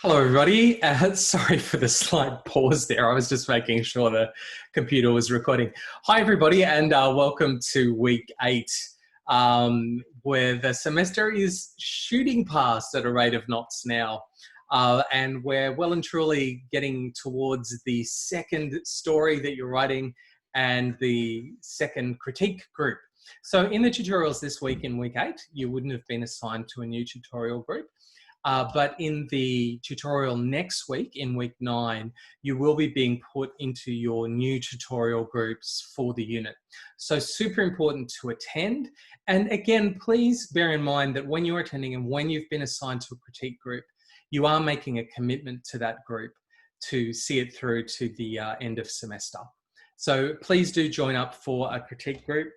Hello, everybody. Sorry for the slight pause there. I was just making sure the computer was recording. Hi, everybody, and welcome to week 8, where the semester is shooting past at a rate of knots now. And we're well and truly getting towards the second story that you're writing and the second critique group. So in the tutorials this week in week 8, you wouldn't have been assigned to a new tutorial group. But in the tutorial next week, in week 9, you will be being put into your new tutorial groups for the unit. So super important to attend. And again, please bear in mind that when you're attending and when you've been assigned to a critique group, you are making a commitment to that group to see it through to the end of semester. So please do join up for a critique group.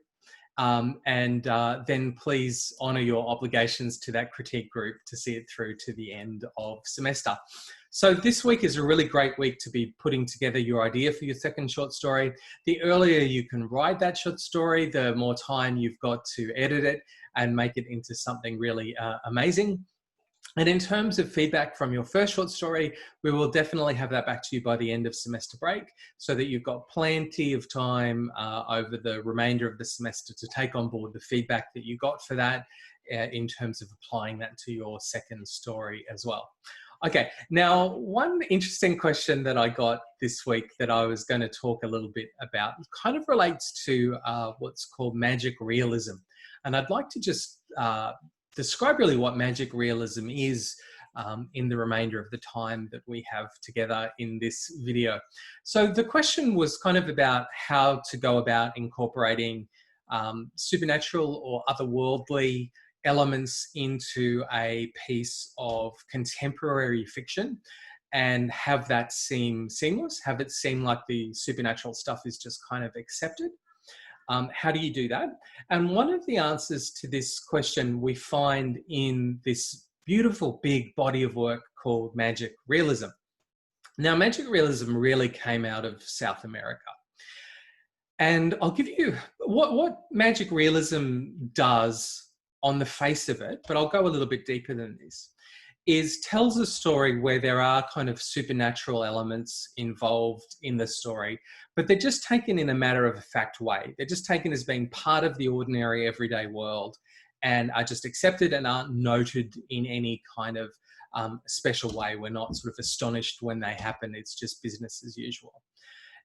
Then please honour your obligations to that critique group to see it through to the end of semester. So this week is a really great week to be putting together your idea for your second short story. The earlier you can write that short story, the more time you've got to edit it and make it into something really amazing. And in terms of feedback from your first short story, we will definitely have that back to you by the end of semester break so that you've got plenty of time over the remainder of the semester to take on board the feedback that you got for that in terms of applying that to your second story as well. Okay, now one interesting question that I got this week that I was going to talk a little bit about kind of relates to what's called magic realism. And I'd like to just describe really what magic realism is in the remainder of the time that we have together in this video. So the question was kind of about how to go about incorporating supernatural or otherworldly elements into a piece of contemporary fiction and have that seem seamless, have it seem like the supernatural stuff is just kind of accepted. How do you do that? And one of the answers to this question we find in this beautiful big body of work called magic realism. Now, magic realism really came out of South America. And I'll give you what magic realism does on the face of it, but I'll go a little bit deeper than this, is tells a story where there are kind of supernatural elements involved in the story, but they're just taken in a matter of fact way. They're just taken as being part of the ordinary everyday world and are just accepted and aren't noted in any kind of special way. We're not sort of astonished when they happen. It's just business as usual.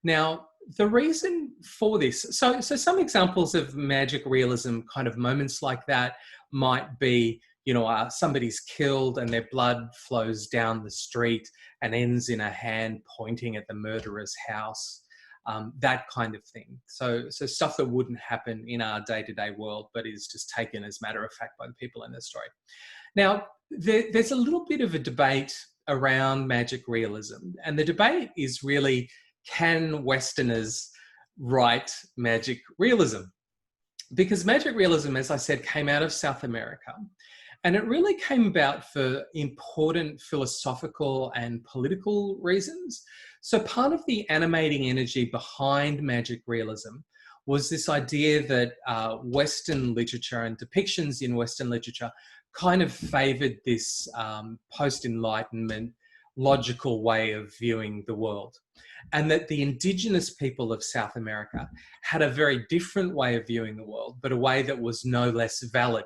Now, the reason for this, so some examples of magic realism kind of moments like that might be, you know, somebody's killed and their blood flows down the street and ends in a hand pointing at the murderer's house, that kind of thing. So stuff that wouldn't happen in our day-to-day world, but is just taken as matter of fact by the people in the story. Now, there's a little bit of a debate around magic realism, and the debate is really, can Westerners write magic realism? Because magic realism, as I said, came out of South America. And it really came about for important philosophical and political reasons. So part of the animating energy behind magic realism was this idea that Western literature and depictions in Western literature kind of favoured this post-Enlightenment logical way of viewing the world. And that the indigenous people of South America had a very different way of viewing the world, but a way that was no less valid,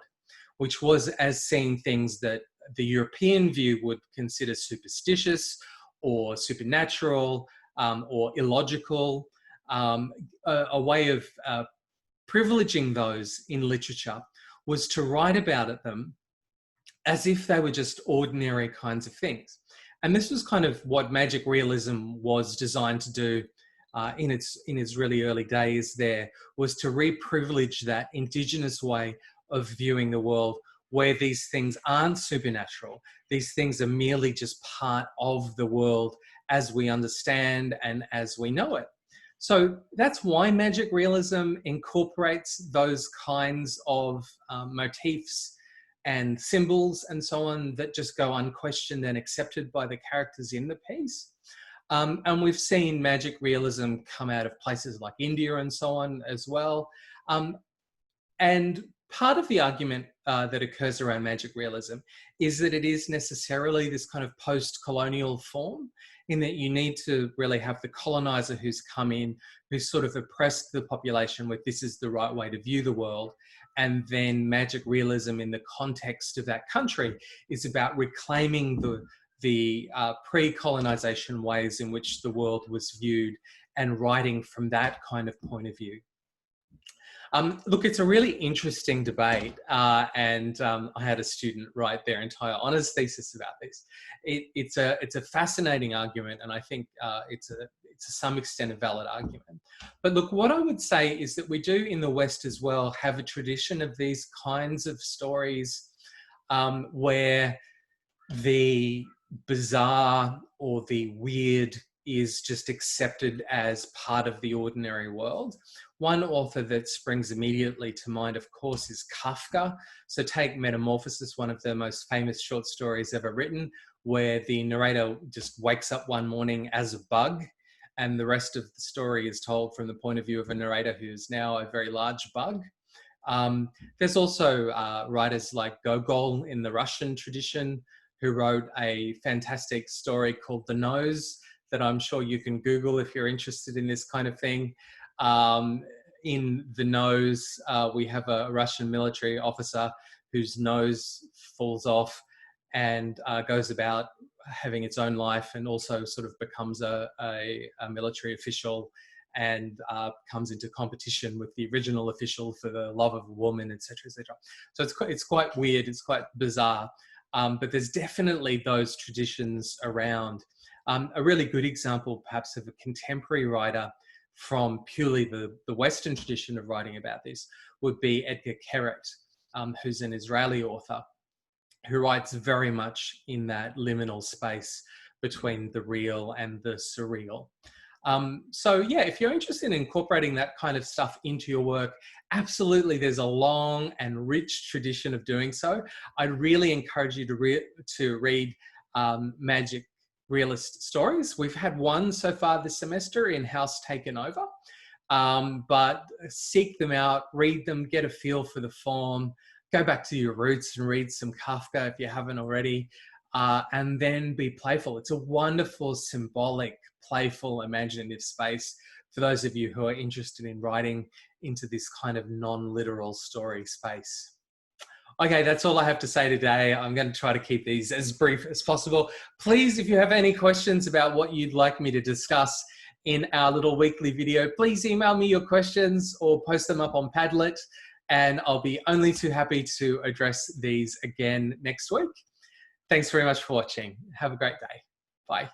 which was as seeing things that the European view would consider superstitious or supernatural or illogical, a way of privileging those in literature was to write about them as if they were just ordinary kinds of things. And this was kind of what magic realism was designed to do in its really early days there, was to re-privilege that indigenous way of viewing the world where these things aren't supernatural. These things are merely just part of the world as we understand and as we know it. So that's why magic realism incorporates those kinds of motifs and symbols and so on that just go unquestioned and accepted by the characters in the piece. And we've seen magic realism come out of places like India and so on as well. And part of the argument that occurs around magic realism is that it is necessarily this kind of post-colonial form, in that you need to really have the colonizer who's come in, who's sort of oppressed the population with this is the right way to view the world. And then magic realism in the context of that country is about reclaiming the pre-colonization ways in which the world was viewed and writing from that kind of point of view. Look, it's a really interesting debate, and I had a student write their entire honours thesis about this. It's a fascinating argument, and I think it's to some extent a valid argument. But look, what I would say is that we do in the West as well have a tradition of these kinds of stories where the bizarre or the weird is just accepted as part of the ordinary world. One author that springs immediately to mind, of course, is Kafka. So take Metamorphosis, one of the most famous short stories ever written, where the narrator just wakes up one morning as a bug, and the rest of the story is told from the point of view of a narrator who's now a very large bug. There's also writers like Gogol in the Russian tradition, who wrote a fantastic story called The Nose, that I'm sure you can Google if you're interested in this kind of thing. In The Nose, we have a Russian military officer whose nose falls off and goes about having its own life, and also sort of becomes a military official, and comes into competition with the original official for the love of a woman, etc., etc. So it's quite weird, it's quite bizarre, but there's definitely those traditions around. A really good example, perhaps, of a contemporary writer from purely the Western tradition of writing about this would be Edgar Keret, who's an Israeli author who writes very much in that liminal space between the real and the surreal. So yeah, if you're interested in incorporating that kind of stuff into your work, absolutely, there's a long and rich tradition of doing so. I'd really encourage you to read magic realist stories. We've had one so far this semester in House Taken Over, but seek them out, read them, get a feel for the form, go back to your roots and read some Kafka if you haven't already, and then be playful. It's a wonderful, symbolic, playful, imaginative space for those of you who are interested in writing into this kind of non-literal story space. Okay, that's all I have to say today. I'm going to try to keep these as brief as possible. Please, if you have any questions about what you'd like me to discuss in our little weekly video, please email me your questions or post them up on Padlet, and I'll be only too happy to address these again next week. Thanks very much for watching. Have a great day. Bye.